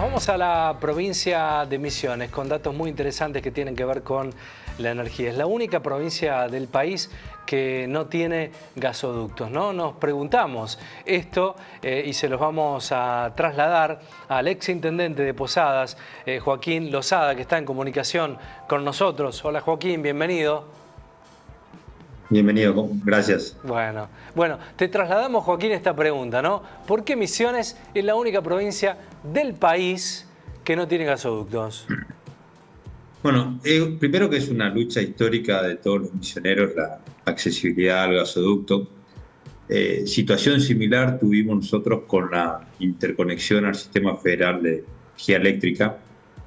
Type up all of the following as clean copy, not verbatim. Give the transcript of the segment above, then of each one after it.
Nos vamos a la provincia de Misiones con datos muy interesantes que tienen que ver con la energía. Es la única provincia del país que no tiene gasoductos, ¿no? Nos preguntamos esto y se los vamos a trasladar al exintendente de Posadas, Joaquín Lozada, que está en comunicación con nosotros. Hola Joaquín, bienvenido. Bienvenido, gracias. Bueno, te trasladamos, Joaquín, esta pregunta, ¿no? ¿Por qué Misiones es la única provincia del país que no tiene gasoductos? Bueno, primero que es una lucha histórica de todos los misioneros, la accesibilidad al gasoducto. Situación similar tuvimos nosotros con la interconexión al Sistema Federal de Energía Eléctrica.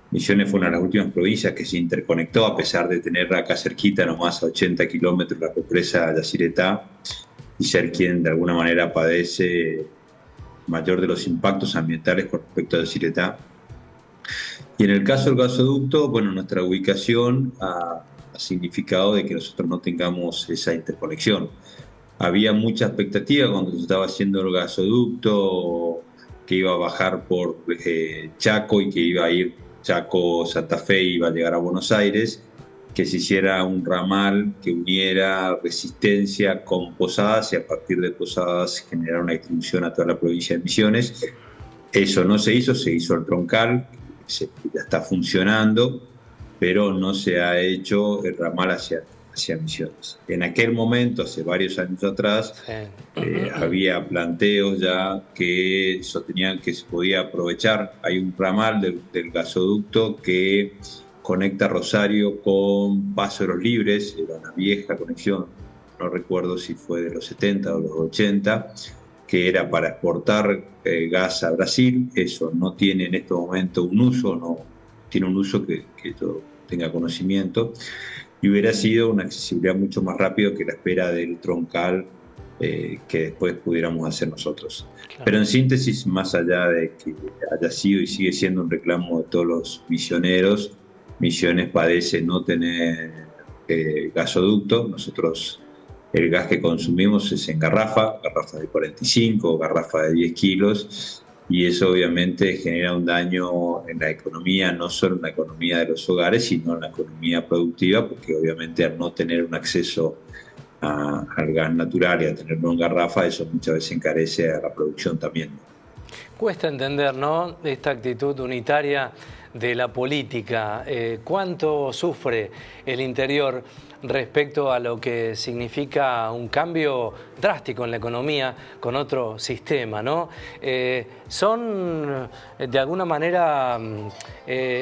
Misiones fue una de las últimas provincias que se interconectó, a pesar de tener acá cerquita, nomás a 80 kilómetros, la represa Yacyretá, y ser quien de alguna manera padece mayor de los impactos ambientales con respecto a Yacyretá. Y en el caso del gasoducto, bueno, nuestra ubicación ha significado de que nosotros no tengamos esa interconexión. Había mucha expectativa cuando se estaba haciendo el gasoducto, que iba a bajar por Chaco y que iba a ir Chaco-Santa Fe y iba a llegar a Buenos Aires, que se hiciera un ramal que uniera Resistencia con Posadas y a partir de Posadas generar una distribución a toda la provincia de Misiones. Eso no se hizo el troncal, que ya está funcionando, pero no se ha hecho el ramal hacia Misiones. En aquel momento, hace varios años atrás, había planteos ya que sostenían que se podía aprovechar. Hay un ramal del gasoducto que conecta Rosario con Paso de los Libres, era una vieja conexión, no recuerdo si fue de los 70 o los 80, que era para exportar gas a Brasil. Eso no tiene en este momento un uso, no tiene un uso que yo tenga conocimiento, y hubiera sido una accesibilidad mucho más rápida que la espera del troncal que después pudiéramos hacer nosotros. Claro. Pero en síntesis, más allá de que haya sido y sigue siendo un reclamo de todos los misioneros, Misiones padece no tener gasoducto. Nosotros el gas que consumimos es en garrafas de 45, garrafas de 10 kilos, y eso obviamente genera un daño en la economía, no solo en la economía de los hogares, sino en la economía productiva, porque obviamente al no tener un acceso al gas natural y a tenerlo en garrafa, eso muchas veces encarece a la producción también. Cuesta entender, ¿no?, esta actitud unitaria de la política. ¿Cuánto sufre el interior respecto a lo que significa un cambio drástico en la economía con otro sistema, ¿no? ¿Son de alguna manera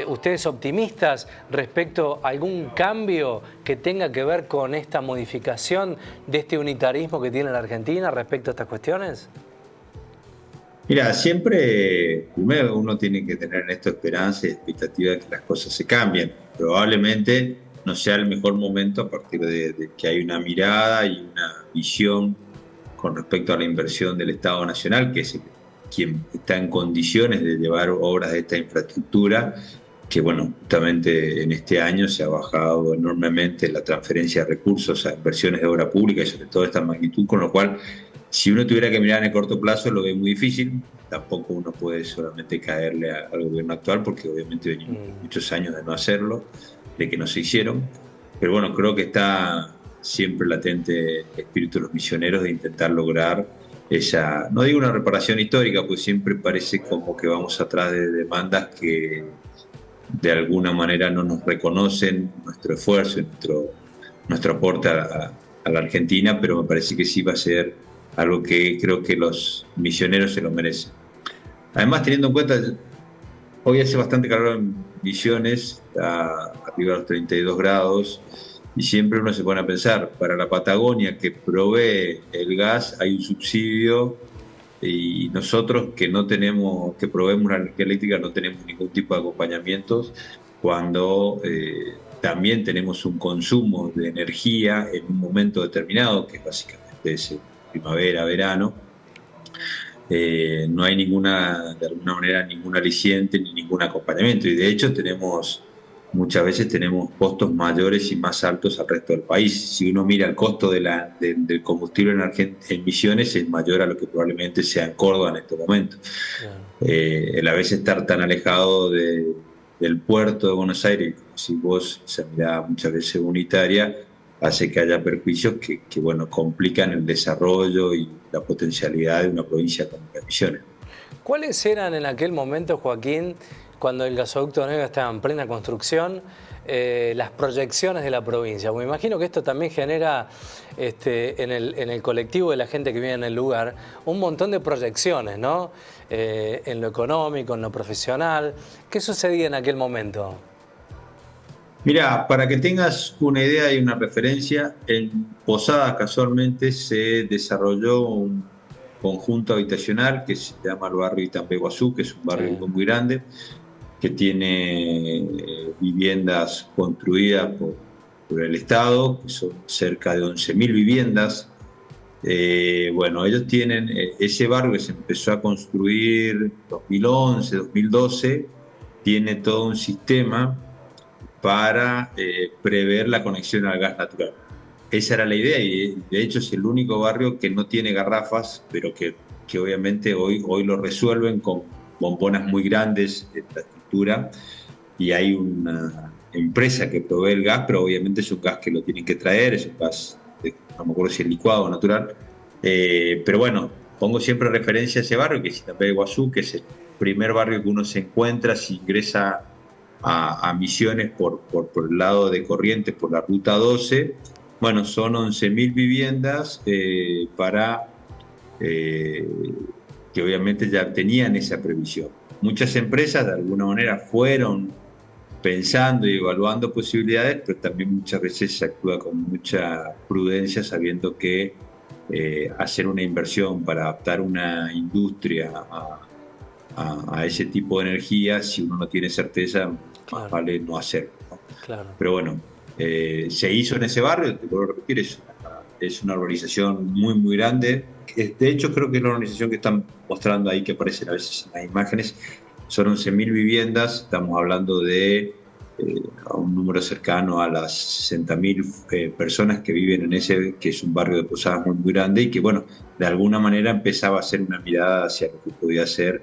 ustedes optimistas respecto a algún cambio que tenga que ver con esta modificación de este unitarismo que tiene la Argentina respecto a estas cuestiones? Mira, siempre, primero uno tiene que tener en esto esperanza y expectativa de que las cosas se cambien. Probablemente no sea el mejor momento a partir de que hay una mirada y una visión con respecto a la inversión del Estado Nacional, que es quien está en condiciones de llevar obras de esta infraestructura, que bueno, justamente en este año se ha bajado enormemente la transferencia de recursos a inversiones de obra pública y sobre todo de esta magnitud, con lo cual si uno tuviera que mirar en el corto plazo lo ve muy difícil. Tampoco uno puede solamente caerle al gobierno actual, porque obviamente venimos muchos años de no hacerlo, de que no se hicieron. Pero bueno, creo que está siempre latente el espíritu de los misioneros de intentar lograr esa, no digo una reparación histórica, pues siempre parece como que vamos atrás de demandas que de alguna manera no nos reconocen nuestro esfuerzo y nuestro aporte a la Argentina, pero me parece que sí va a ser algo que creo que los misioneros se lo merecen. Además, teniendo en cuenta, hoy hace bastante calor en Misiones, arriba de los 32 grados, y siempre uno se pone a pensar, para la Patagonia que provee el gas hay un subsidio, y nosotros que no tenemos, que proveemos la energía eléctrica, no tenemos ningún tipo de acompañamientos, cuando también tenemos un consumo de energía en un momento determinado, que básicamente es primavera, verano. No hay de alguna manera ningún aliciente ni ningún acompañamiento, y de hecho tenemos muchas veces tenemos costos mayores y más altos al resto del país. Si uno mira el costo del combustible en Misiones, es mayor a lo que probablemente sea en Córdoba en este momento. Claro. El a veces estar tan alejado del puerto de Buenos Aires, si vos esa mirada muchas veces unitaria, hace que haya perjuicios bueno, complican el desarrollo y la potencialidad de una provincia como Misiones. ¿Cuáles eran en aquel momento, Joaquín, cuando el gasoducto Nega estaba en plena construcción, las proyecciones de la provincia? Me imagino que esto también genera en el colectivo de la gente que vive en el lugar un montón de proyecciones, ¿no? En lo económico, en lo profesional. ¿Qué sucedía en aquel momento? Mira, para que tengas una idea y una referencia, en Posadas casualmente se desarrolló un conjunto habitacional que se llama el barrio Itambeguazú, que es un barrio Sí. muy grande, que tiene viviendas construidas por el Estado, que son cerca de 11.000 viviendas. Bueno, ellos tienen ese barrio que se empezó a construir en 2011, 2012, tiene todo un sistema para prever la conexión al gas natural. Esa era la idea y de hecho es el único barrio que no tiene garrafas, pero que obviamente hoy lo resuelven con bombonas muy grandes de la estructura y hay una empresa que provee el gas, pero obviamente es un gas que lo tienen que traer, es un gas, no me acuerdo si es licuado o natural, pero bueno, pongo siempre referencia a ese barrio que es Itapé de Iguazú, que es el primer barrio que uno se encuentra si ingresa a Misiones por el lado de Corrientes, por la ruta 12. Bueno, son 11.000 viviendas para que obviamente ya tenían esa previsión. Muchas empresas de alguna manera fueron pensando y evaluando posibilidades, pero también muchas veces se actúa con mucha prudencia sabiendo que hacer una inversión para adaptar una industria a ese tipo de energía, si uno no tiene certeza, más Claro, vale no hacerlo, ¿no? claro. Pero bueno, se hizo en ese barrio, te puedo repetir, es una organización muy, muy grande. De hecho, creo que es la organización que están mostrando ahí, que aparecen a veces en las imágenes. Son 11.000 viviendas, estamos hablando de a un número cercano a las 60.000 personas que viven en ese, que es un barrio de Posadas muy, muy grande y que, bueno, de alguna manera empezaba a hacer una mirada hacia lo que podía ser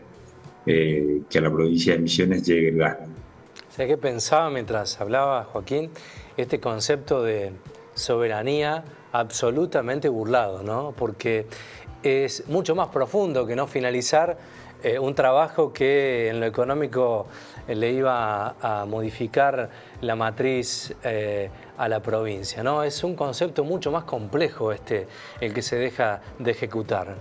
que a la provincia de Misiones llegue el gas. ¿Sabés qué pensaba mientras hablaba, Joaquín? Este concepto de soberanía absolutamente burlado, ¿no? Porque es mucho más profundo que no finalizar un trabajo que en lo económico le iba a modificar la matriz a la provincia, ¿no? Es un concepto mucho más complejo el que se deja de ejecutar.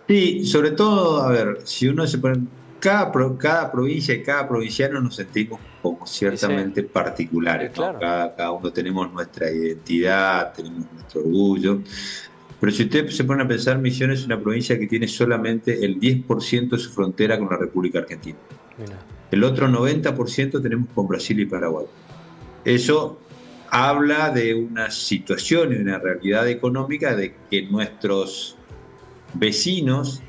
Sí, sobre todo, a ver, si uno se pone, cada provincia y cada provinciano nos sentimos como Y sí, ciertamente particulares, ¿no? claro, Cada uno tenemos nuestra identidad, tenemos nuestro orgullo, pero si usted se pone a pensar, Misiones es una provincia que tiene solamente el 10% de su frontera con la República Argentina. mira, El otro 90% tenemos con Brasil y Paraguay. Eso habla de una situación y una realidad económica de que nuestros vecinos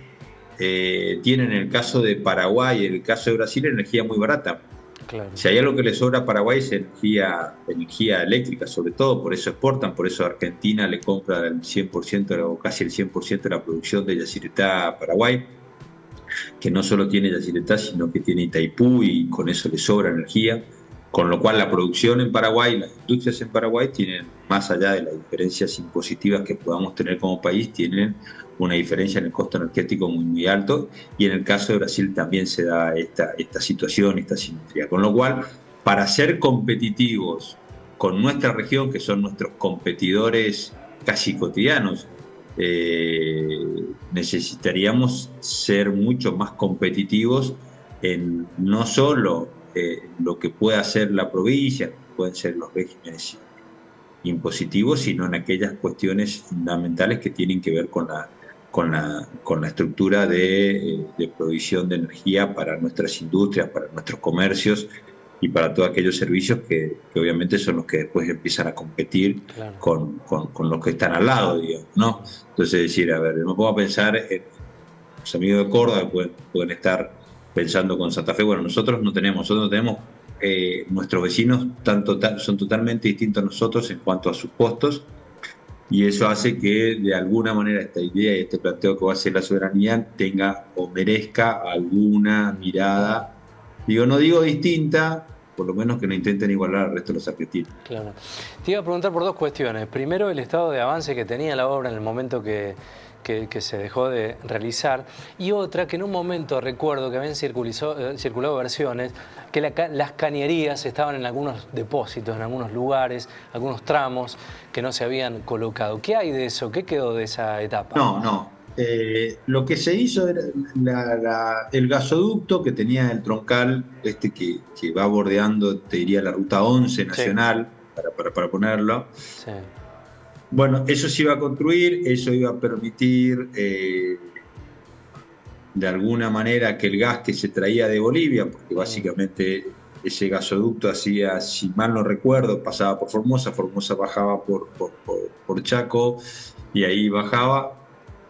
tienen en el caso de Paraguay y en el caso de Brasil energía muy barata. claro, Si hay algo que le sobra a Paraguay es energía eléctrica, sobre todo, por eso exportan, por eso Argentina le compra el 100% o casi el 100% de la producción de Yacyretá a Paraguay, que no solo tiene Yacyretá, sino que tiene Itaipú y con eso le sobra energía, con lo cual la producción en Paraguay, las industrias en Paraguay tienen, más allá de las diferencias impositivas que podamos tener como país, tienen una diferencia en el costo energético muy, muy alto, y en el caso de Brasil también se da esta situación, esta simetría. Con lo cual, para ser competitivos con nuestra región, que son nuestros competidores casi cotidianos, necesitaríamos ser mucho más competitivos en no solo lo que puede hacer la provincia, pueden ser los regímenes impositivos, sino en aquellas cuestiones fundamentales que tienen que ver con la estructura de provisión de energía para nuestras industrias, para nuestros comercios y para todos aquellos servicios que obviamente son los que después empiezan a competir claro. con los que están al lado, digamos, ¿no? Entonces decir, a ver, me pongo a pensar en los amigos de Córdoba pueden estar pensando con Santa Fe, bueno, nosotros no tenemos nuestros vecinos son totalmente distintos a nosotros en cuanto a sus costos, y eso hace que de alguna manera esta idea y este planteo que va a ser la soberanía tenga o merezca alguna mirada, no digo distinta, por lo menos que no intenten igualar al resto de los argentinos. Claro. Te iba a preguntar por dos cuestiones. Primero, el estado de avance que tenía la obra en el momento que se dejó de realizar, y otra que en un momento recuerdo que habían circulado versiones que las cañerías estaban en algunos depósitos, en algunos lugares, algunos tramos que no se habían colocado. ¿Qué hay de eso? ¿Qué quedó de esa etapa? No. Lo que se hizo era el gasoducto que tenía el troncal que va bordeando, te diría, la ruta 11 nacional, sí, para ponerlo. Sí. Bueno, eso se iba a construir, eso iba a permitir de alguna manera que el gas que se traía de Bolivia, porque básicamente ese gasoducto hacía, si mal no recuerdo, pasaba por Formosa bajaba por Chaco y ahí bajaba.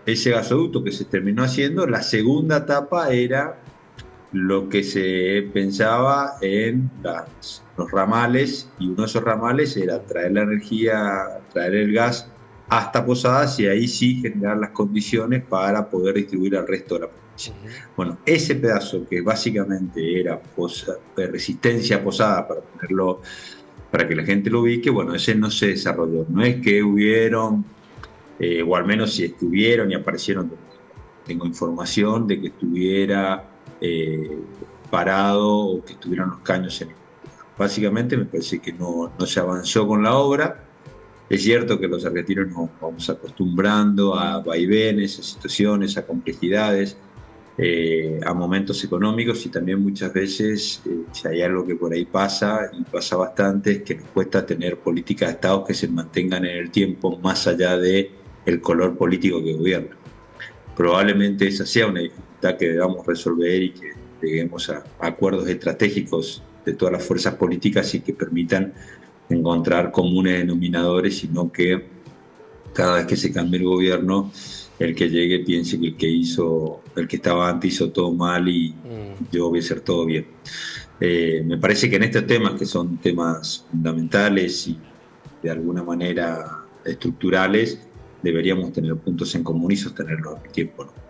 Ese gasoducto que se terminó haciendo, la segunda etapa era lo que se pensaba en los ramales, y uno de esos ramales era traer la energía, traer el gas hasta Posadas y ahí sí generar las condiciones para poder distribuir al resto de la provincia. Bueno, ese pedazo que básicamente era resistencia a Posadas, para ponerlo, para que la gente lo ubique, bueno, ese no se desarrolló. No es que hubieron, o al menos si estuvieron y aparecieron, tengo información de que estuviera parado o que estuvieran los caños en el... Básicamente me parece que no se avanzó con la obra. Es cierto que los argentinos nos vamos acostumbrando a vaivenes, a situaciones, a complejidades, a momentos económicos, y también muchas veces, si hay algo que por ahí pasa, y pasa bastante, es que nos cuesta tener políticas de Estado que se mantengan en el tiempo más allá del color político que gobierna. Probablemente esa sea una dificultad que debamos resolver y que lleguemos a acuerdos estratégicos de todas las fuerzas políticas y que permitan encontrar comunes denominadores, sino que cada vez que se cambie el gobierno, el que llegue piense que el que estaba antes hizo todo mal y yo voy a hacer todo bien. Me parece que en estos temas, que son temas fundamentales y de alguna manera estructurales, deberíamos tener puntos en común y sostenerlos en el tiempo, ¿no?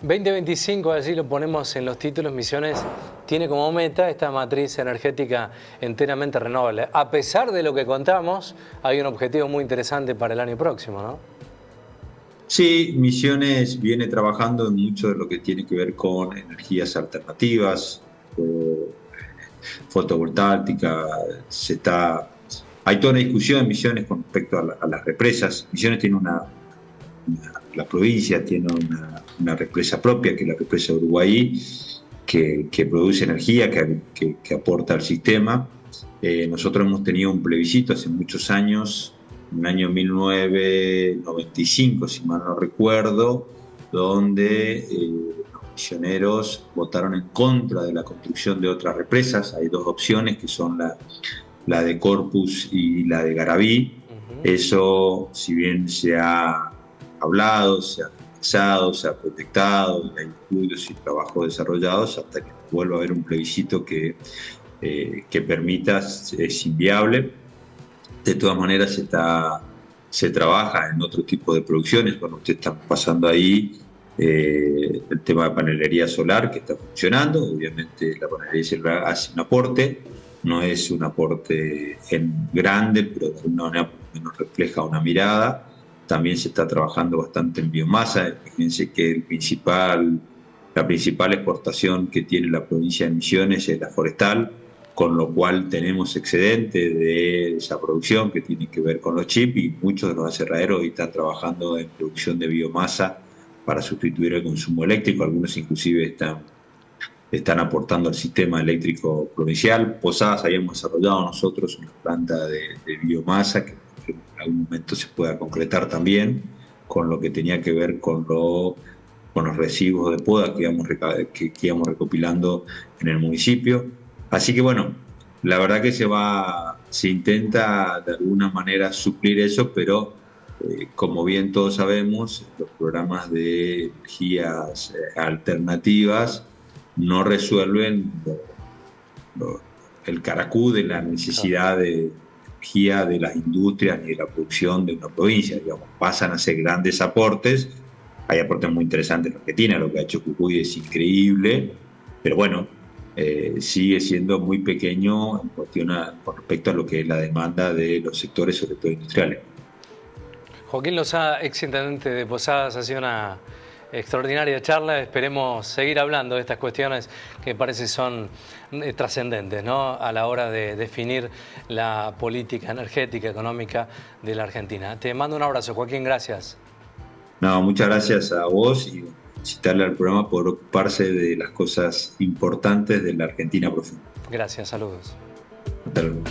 2025, así lo ponemos en los títulos, Misiones tiene como meta esta matriz energética enteramente renovable. A pesar de lo que contamos, hay un objetivo muy interesante para el año próximo, ¿no? Sí, Misiones viene trabajando en mucho de lo que tiene que ver con energías alternativas, fotovoltaica. Hay toda una discusión en Misiones con respecto a las represas. Misiones tiene la provincia tiene una represa propia, que es la represa Uruguay, que produce energía, que aporta al sistema. Nosotros hemos tenido un plebiscito hace muchos años, en el año 1995, si mal no recuerdo, donde los misioneros votaron en contra de la construcción de otras represas. Hay dos opciones, que son la de Corpus y la de Garabí. Eso, si bien se ha hablado, se ha pensado, se ha proyectado, hay estudios y trabajos desarrollados, hasta que vuelva a haber un plebiscito que permita, es inviable. De todas maneras, se trabaja en otro tipo de producciones. Bueno, ustedes están pasando ahí el tema de panelería solar, que está funcionando. Obviamente la panelería solar hace un aporte, no es un aporte grande, pero de alguna manera por lo menos refleja una mirada. También se está trabajando bastante en biomasa. Fíjense que la principal exportación que tiene la provincia de Misiones es la forestal, con lo cual tenemos excedente de esa producción que tiene que ver con los chips, y muchos de los aserraderos hoy están trabajando en producción de biomasa para sustituir el consumo eléctrico. Algunos inclusive están aportando al sistema eléctrico provincial. Posadas habíamos desarrollado nosotros una planta de biomasa que en algún momento se pueda concretar también, con lo que tenía que ver con los residuos de poda que íbamos recopilando en el municipio. Así que bueno, la verdad que se intenta de alguna manera suplir eso, pero como bien todos sabemos, los programas de energías alternativas no resuelven el caracú de la necesidad de energía de las industrias ni de la producción de una provincia. Digamos, pasan a ser grandes aportes. Hay aportes muy interesantes en Argentina, lo que ha hecho Jujuy es increíble, pero bueno, sigue siendo muy pequeño con respecto a lo que es la demanda de los sectores, sobre todo industriales. Joaquín Lozada, exintendente de Posadas, ha sido una extraordinaria charla. Esperemos seguir hablando de estas cuestiones que parece son trascendentes, ¿no?, a la hora de definir la política energética, económica de la Argentina. Te mando un abrazo, Joaquín, gracias. No, muchas gracias a vos y felicitarle al programa por ocuparse de las cosas importantes de la Argentina profunda. Gracias, saludos. Hasta luego.